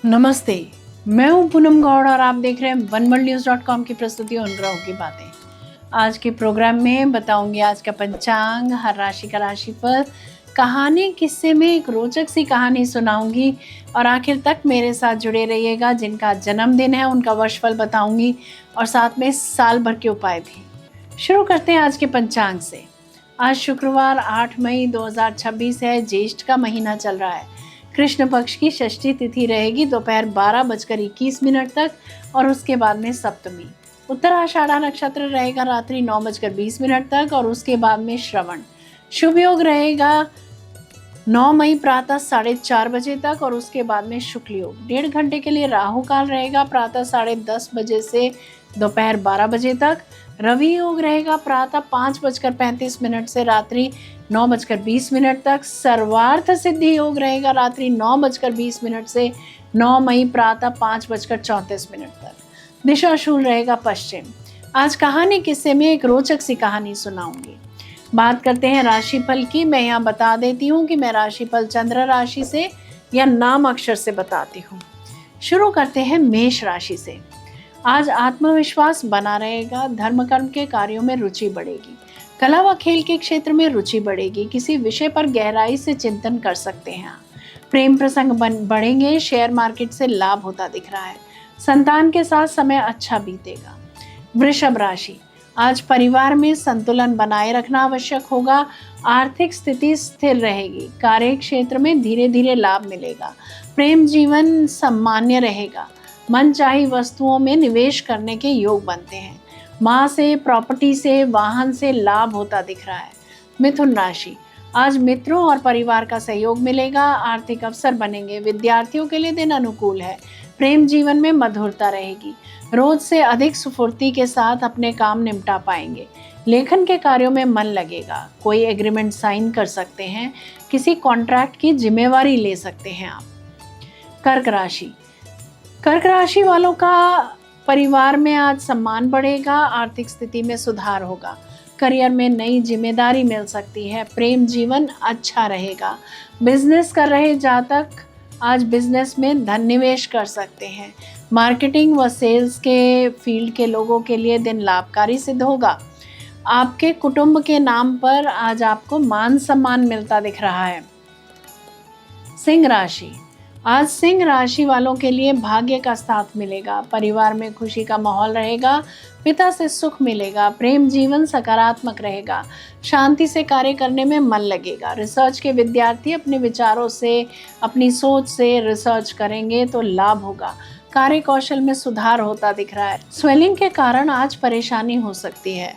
नमस्ते, मैं हूं पूनम गौड़ और आप देख रहे हैं oneworldnews.com की प्रस्तुति उन ग्रहों की बातें। आज के प्रोग्राम में बताऊंगी आज का पंचांग, हर राशि का राशिफल, कहानी, किस्से में एक रोचक सी कहानी सुनाऊंगी और आखिर तक मेरे साथ जुड़े रहिएगा। जिनका जन्मदिन है उनका वर्षफल बताऊंगी और साथ में साल भर के उपाय भी। शुरू करते हैं आज के पंचांग से। आज शुक्रवार 8 मई 2026 है। ज्येष्ठ का महीना चल रहा है। कृष्ण पक्ष की षष्ठी तिथि रहेगी दोपहर 12:21 तक और उसके बाद में सप्तमी। उत्तर आषाढ़ा नक्षत्र रहेगा रात्रि 9:20 तक और उसके बाद में श्रवण। शुभ योग रहेगा 9 मई प्रातः 4:30 बजे तक और उसके बाद में शुक्ल योग। 1.5 घंटे के लिए राहु काल रहेगा प्रातः 10:30 बजे से दोपहर 12 बजे तक। रवि योग रहेगा प्रातः 5:35 से रात्रि 9:20 तक। सर्वार्थ सिद्धि योग रहेगा रात्रि 9:20 से 9 मई प्रातः 5:34 तक। दिशा शूल रहेगा पश्चिम। आज कहानी किस्से में एक रोचक सी कहानी सुनाऊंगी। बात करते हैं राशिफल की। मैं यहाँ बता देती हूँ कि मैं राशिफल चंद्र राशि से या नाम अक्षर से बताती हूँ। शुरू करते हैं मेष राशि से। आज आत्मविश्वास बना रहेगा। धर्म कर्म के कार्यों में रुचि बढ़ेगी। कला व खेल के क्षेत्र में रुचि बढ़ेगी। किसी विषय पर गहराई से चिंतन कर सकते हैं। प्रेम प्रसंग बढ़ेंगे। शेयर मार्केट से लाभ होता दिख रहा है। संतान के साथ समय अच्छा बीतेगा। वृषभ राशि। आज परिवार में संतुलन बनाए रखना आवश्यक होगा। आर्थिक स्थिति स्थिर रहेगी। कार्य क्षेत्र में धीरे धीरे लाभ मिलेगा। प्रेम जीवन सामान्य रहेगा। मनचाही वस्तुओं में निवेश करने के योग बनते हैं। माँ से, प्रॉपर्टी से, वाहन से लाभ होता दिख रहा है। मिथुन राशि। आज मित्रों और परिवार का सहयोग मिलेगा। आर्थिक अवसर बनेंगे। विद्यार्थियों के लिए दिन अनुकूल है। प्रेम जीवन में मधुरता रहेगी। रोज से अधिक स्फूर्ति के साथ अपने काम निपटा पाएंगे। लेखन के कार्यों में मन लगेगा। कोई एग्रीमेंट साइन कर सकते हैं। किसी कॉन्ट्रैक्ट की जिम्मेवारी ले सकते हैं आप। कर्क राशि। कर्क राशि वालों का परिवार में आज सम्मान बढ़ेगा। आर्थिक स्थिति में सुधार होगा। करियर में नई जिम्मेदारी मिल सकती है। प्रेम जीवन अच्छा रहेगा। बिजनेस कर रहे जातक आज बिजनेस में धन निवेश कर सकते हैं। मार्केटिंग व सेल्स के फील्ड के लोगों के लिए दिन लाभकारी सिद्ध होगा। आपके कुटुंब के नाम पर आज आपको मान सम्मान मिलता दिख रहा है। सिंह राशि। आज सिंह राशि वालों के लिए भाग्य का साथ मिलेगा। परिवार में खुशी का माहौल रहेगा। पिता से सुख मिलेगा। प्रेम जीवन सकारात्मक रहेगा। शांति से कार्य करने में मन लगेगा। रिसर्च के विद्यार्थी अपने विचारों से, अपनी सोच से रिसर्च करेंगे तो लाभ होगा। कार्य कौशल में सुधार होता दिख रहा है। स्वेलिंग के कारण आज परेशानी हो सकती है।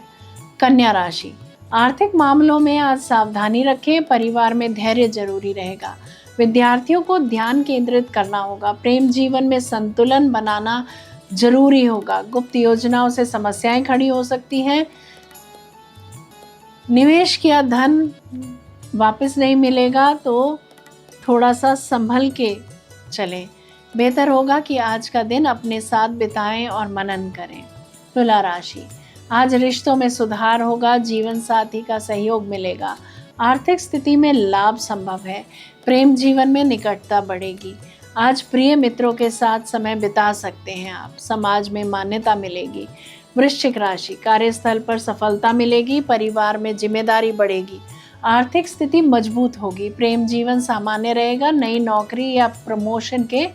कन्या राशि। आर्थिक मामलों में आज सावधानी रखें। परिवार में धैर्य जरूरी रहेगा। विद्यार्थियों को ध्यान केंद्रित करना होगा। प्रेम जीवन में संतुलन बनाना जरूरी होगा। गुप्त योजनाओं से समस्याएं खड़ी हो सकती हैं। निवेश किया धन वापस नहीं मिलेगा तो थोड़ा सा संभल के चलें। बेहतर होगा कि आज का दिन अपने साथ बिताएं और मनन करें। तुला राशि। आज रिश्तों में सुधार होगा। जीवन साथी का सहयोग मिलेगा। आर्थिक स्थिति में लाभ संभव है। प्रेम जीवन में निकटता बढ़ेगी। आज प्रिय मित्रों के साथ समय बिता सकते हैं आप। समाज में मान्यता मिलेगी। वृश्चिक राशि। कार्यस्थल पर सफलता मिलेगी। परिवार में जिम्मेदारी बढ़ेगी। आर्थिक स्थिति मजबूत होगी। प्रेम जीवन सामान्य रहेगा। नई नौकरी या प्रमोशन के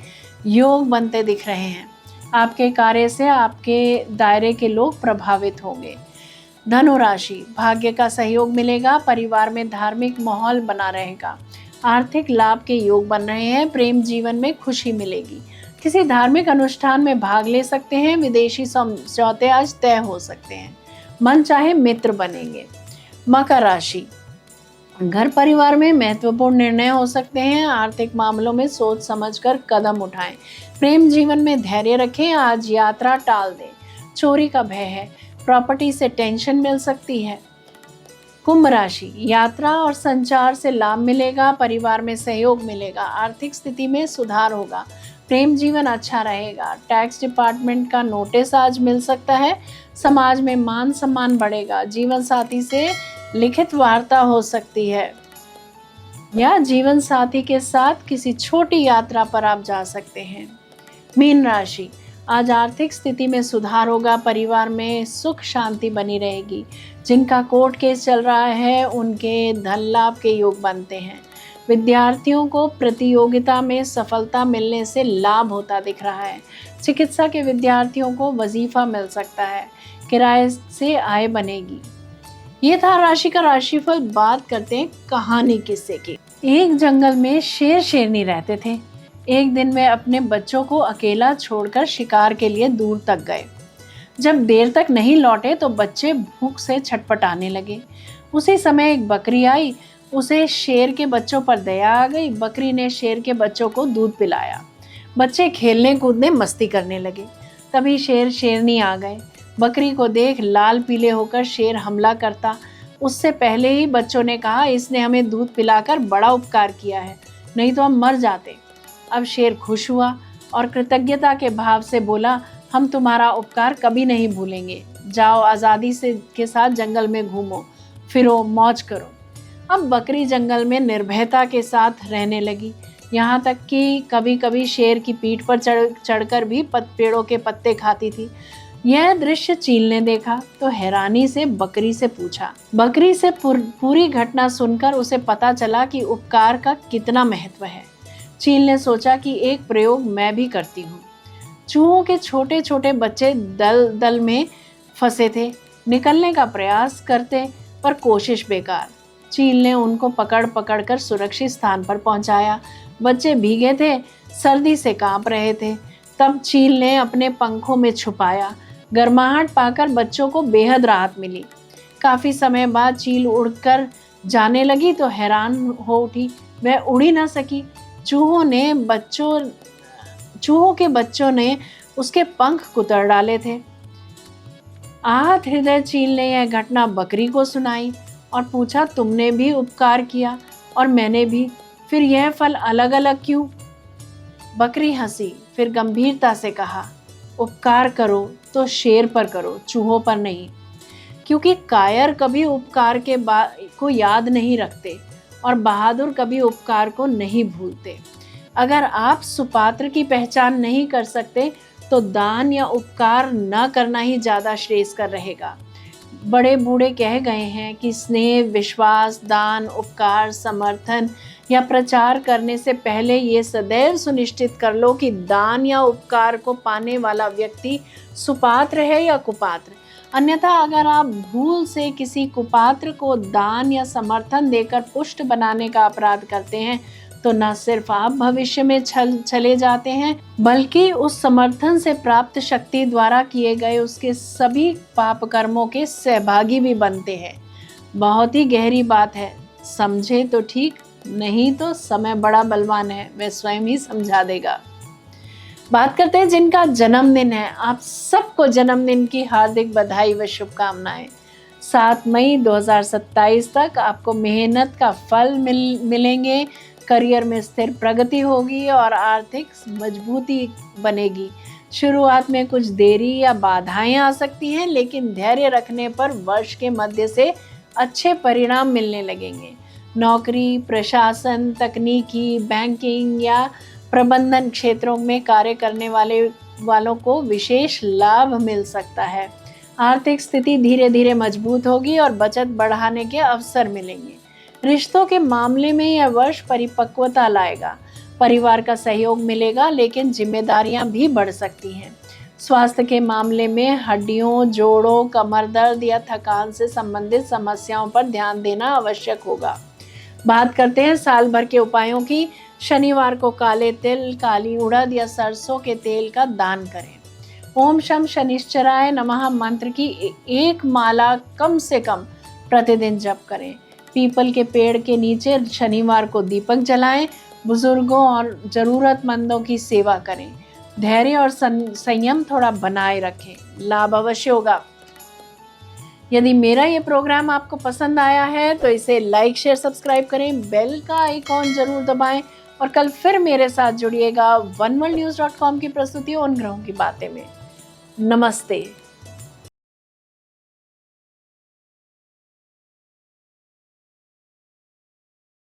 योग बनते दिख रहे हैं। आपके कार्य से आपके दायरे के लोग प्रभावित होंगे। धनु राशि। भाग्य का सहयोग मिलेगा। परिवार में धार्मिक माहौल बना रहेगा। आर्थिक लाभ के योग बन रहे हैं। प्रेम जीवन में खुशी मिलेगी। किसी धार्मिक अनुष्ठान में भाग ले सकते हैं। विदेशी समझौते आज तय हो सकते हैं। मन चाहे मित्र बनेंगे। मकर राशि। घर परिवार में महत्वपूर्ण निर्णय हो सकते हैं। आर्थिक मामलों में सोच समझकर कदम उठाएं। प्रेम जीवन में धैर्य रखें। आज यात्रा टाल दें। चोरी का भय है। प्रॉपर्टी से टेंशन मिल सकती है। कुंभ राशि। यात्रा और संचार से लाभ मिलेगा। परिवार में सहयोग मिलेगा। आर्थिक स्थिति में सुधार होगा। प्रेम जीवन अच्छा रहेगा। टैक्स डिपार्टमेंट का नोटिस आज मिल सकता है। समाज में मान सम्मान बढ़ेगा। जीवन साथी से लिखित वार्ता हो सकती है या जीवन साथी के साथ किसी छोटी यात्रा पर आप जा सकते हैं। मीन राशि, आज आर्थिक स्थिति में सुधार होगा, परिवार में सुख शांति बनी रहेगी। जिनका कोर्ट केस चल रहा है उनके धन लाभ के योग बनते हैं। विद्यार्थियों को प्रतियोगिता में सफलता मिलने से लाभ होता दिख रहा है। चिकित्सा के विद्यार्थियों को वजीफा मिल सकता है। किराए से आय बनेगी। ये था राशि का राशिफल। बात करते हैं कहानी किस्से की। एक जंगल में शेर शेरनी रहते थे। एक दिन वे अपने बच्चों को अकेला छोड़कर शिकार के लिए दूर तक गए। जब देर तक नहीं लौटे तो बच्चे भूख से छटपटाने लगे। उसी समय एक बकरी आई। उसे शेर के बच्चों पर दया आ गई। बकरी ने शेर के बच्चों को दूध पिलाया। बच्चे खेलने कूदने मस्ती करने लगे। तभी शेर शेरनी आ गए। बकरी को देख लाल पीले होकर शेर हमला करता। उससे पहले ही बच्चों ने कहा, इसने हमें दूध पिलाकर बड़ा उपकार किया है, नहीं तो हम मर जाते। अब शेर खुश हुआ और कृतज्ञता के भाव से बोला, हम तुम्हारा उपकार कभी नहीं भूलेंगे। जाओ आज़ादी से के साथ जंगल में घूमो फिरो, मौज करो। अब बकरी जंगल में निर्भयता के साथ रहने लगी। यहाँ तक कि कभी कभी शेर की पीठ पर चढ़कर भी पेड़ों के पत्ते खाती थी। यह दृश्य चील ने देखा तो हैरानी से बकरी से पूछा। बकरी से पूरी घटना सुनकर उसे पता चला कि उपकार का कितना महत्व है। चील ने सोचा कि एक प्रयोग मैं भी करती हूँ। चूहों के छोटे छोटे बच्चे दल दल में फंसे थे। निकलने का प्रयास करते पर कोशिश बेकार। चील ने उनको पकड़ पकड़ कर सुरक्षित स्थान पर पहुंचाया। बच्चे भीगे थे, सर्दी से कांप रहे थे। तब चील ने अपने पंखों में छुपाया। गर्माहट पाकर बच्चों को बेहद राहत मिली। काफी समय बाद चील उड़कर जाने लगी तो हैरान हो उठी। वह उड़ ही ना सकी। चूहों के बच्चों ने उसके पंख कुतर डाले थे। आहत हृदय चील ने यह घटना बकरी को सुनाई और पूछा, तुमने भी उपकार किया और मैंने भी, फिर यह फल अलग अलग क्यों? बकरी हंसी, फिर गंभीरता से कहा, उपकार करो तो शेर पर करो, चूहों पर नहीं। क्योंकि कायर कभी उपकार को याद नहीं रखते और बहादुर कभी उपकार को नहीं भूलते। अगर आप सुपात्र की पहचान नहीं कर सकते तो दान या उपकार न करना ही ज़्यादा श्रेयस्कर रहेगा। बड़े बूढ़े कह गए हैं कि स्नेह, विश्वास, दान, उपकार, समर्थन या प्रचार करने से पहले ये सदैव सुनिश्चित कर लो कि दान या उपकार को पाने वाला व्यक्ति सुपात्र है या कुपात्र। अन्यथा अगर आप भूल से किसी कुपात्र को दान या समर्थन देकर पुष्ट बनाने का अपराध करते हैं तो न सिर्फ आप भविष्य में चले जाते हैं बल्कि उस समर्थन से प्राप्त शक्ति द्वारा किए गए उसके सभी पाप कर्मों के सहभागी भी बनते हैं। बहुत ही गहरी बात है। समझे तो ठीक, नहीं तो समय बड़ा बलवान है, वह स्वयं ही समझा देगा। बात करते हैं जिनका जन्मदिन है। आप सबको जन्मदिन की हार्दिक बधाई व शुभकामनाएं। 7 मई 2027 तक आपको मेहनत का फल मिलेंगे। करियर में स्थिर प्रगति होगी और आर्थिक मजबूती बनेगी। शुरुआत में कुछ देरी या बाधाएं आ सकती हैं, लेकिन धैर्य रखने पर वर्ष के मध्य से अच्छे परिणाम मिलने लगेंगे। नौकरी, प्रशासन, तकनीकी, बैंकिंग या प्रबंधन क्षेत्रों में कार्य करने वालों को विशेष लाभ मिल सकता है। आर्थिक स्थिति धीरे धीरे मजबूत होगी और बचत बढ़ाने के अवसर मिलेंगे। रिश्तों के मामले में यह वर्ष परिपक्वता लाएगा। परिवार का सहयोग मिलेगा, लेकिन जिम्मेदारियां भी बढ़ सकती हैं। स्वास्थ्य के मामले में हड्डियों, जोड़ों, कमर दर्द या थकान से संबंधित समस्याओं पर ध्यान देना आवश्यक होगा। बात करते हैं साल भर के उपायों की। शनिवार को काले तिल, काली उड़द या सरसों के तेल का दान करें। ओम शम शनिश्चराय नमः मंत्र की एक माला कम से कम प्रतिदिन जप करें। पीपल के पेड़ के नीचे शनिवार को दीपक जलाएं। बुजुर्गों और जरूरतमंदों की सेवा करें। धैर्य और संयम थोड़ा बनाए रखें, लाभ अवश्य होगा। यदि मेरा ये प्रोग्राम आपको पसंद आया है तो इसे लाइक, शेयर, सब्सक्राइब करें। बेल का आइकॉन जरूर दबाएं और कल फिर मेरे साथ जुड़िएगा oneworldnews.com की प्रस्तुति उन ग्रहों की बातें में। नमस्ते।